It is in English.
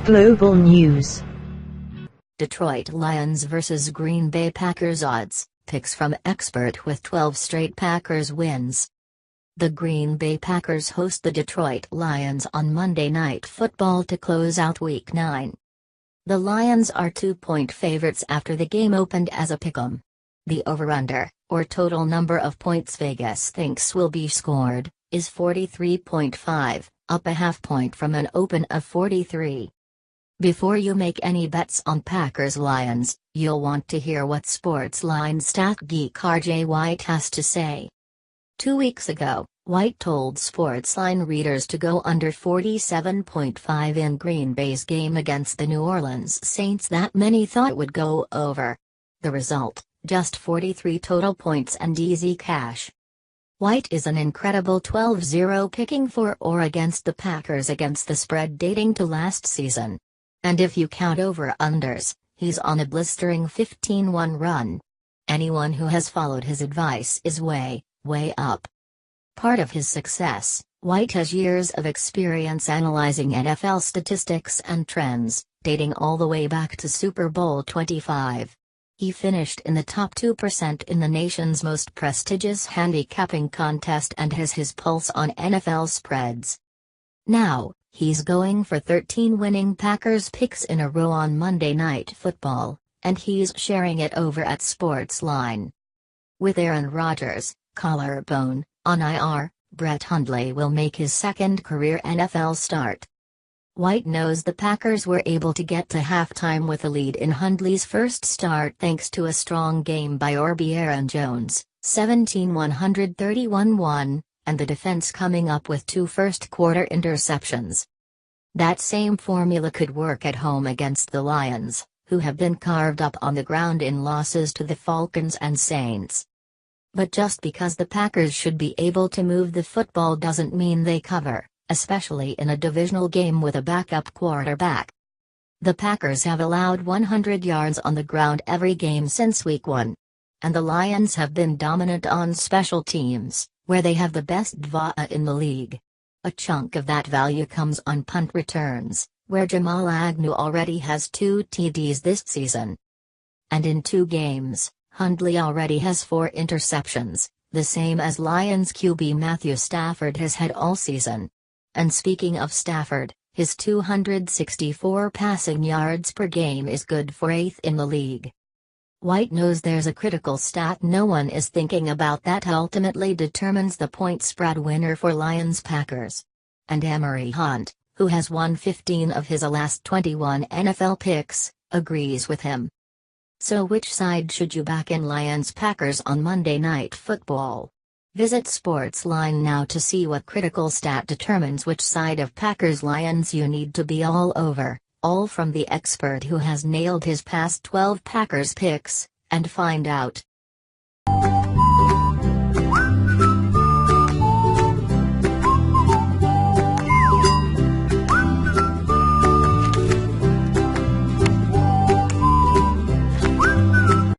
Global news. Detroit Lions vs Green Bay Packers odds, picks from expert with 12 straight Packers wins. The Green Bay Packers host the Detroit Lions on Monday Night Football to close out Week 9. The Lions are 2-point favorites after the game opened as a pick'em. The over-under, or total number of points Vegas thinks will be scored, is 43.5, up a half point from an open of 43. Before you make any bets on Packers-Lions, you'll want to hear what SportsLine Stat Geek R.J. White has to say. 2 weeks ago, White told SportsLine readers to go under 47.5 in Green Bay's game against the New Orleans Saints that many thought would go over. The result, just 43 total points and easy cash. White is an incredible 12-0 picking for or against the Packers against the spread dating to last season. And if you count over-unders, he's on a blistering 15-1 run. Anyone who has followed his advice is way up. Part of his success, White has years of experience analyzing NFL statistics and trends, dating all the way back to Super Bowl 25. He finished in the top 2% in the nation's most prestigious handicapping contest and has his pulse on NFL spreads. Now, he's going for 13 winning Packers picks in a row on Monday Night Football, and he's sharing it over at SportsLine. With Aaron Rodgers, collarbone, on IR, Brett Hundley will make his second career NFL start. White knows the Packers were able to get to halftime with a lead in Hundley's first start thanks to a strong game by Aaron Jones, 17-131-1, and the defense coming up with 2 first-quarter interceptions. That same formula could work at home against the Lions, who have been carved up on the ground in losses to the Falcons and Saints. But just because the Packers should be able to move the football doesn't mean they cover, especially in a divisional game with a backup quarterback. The Packers have allowed 100 yards on the ground every game since Week 1. And the Lions have been dominant on special teams, where they have the best DVOA in the league. A chunk of that value comes on punt returns, where Jamal Agnew already has 2 TDs this season. And in 2 games, Hundley already has 4 interceptions, the same as Lions QB Matthew Stafford has had all season. And speaking of Stafford, his 264 passing yards per game is good for 8th in the league. White knows there's a critical stat no one is thinking about that ultimately determines the point spread winner for Lions-Packers. And Emery Hunt, who has won 15 of his last 21 NFL picks, agrees with him. So which side should you back in Lions-Packers on Monday Night Football? Visit SportsLine now to see what critical stat determines which side of Packers-Lions you need to be all over, all from the expert who has nailed his past 12 Packers picks, and find out.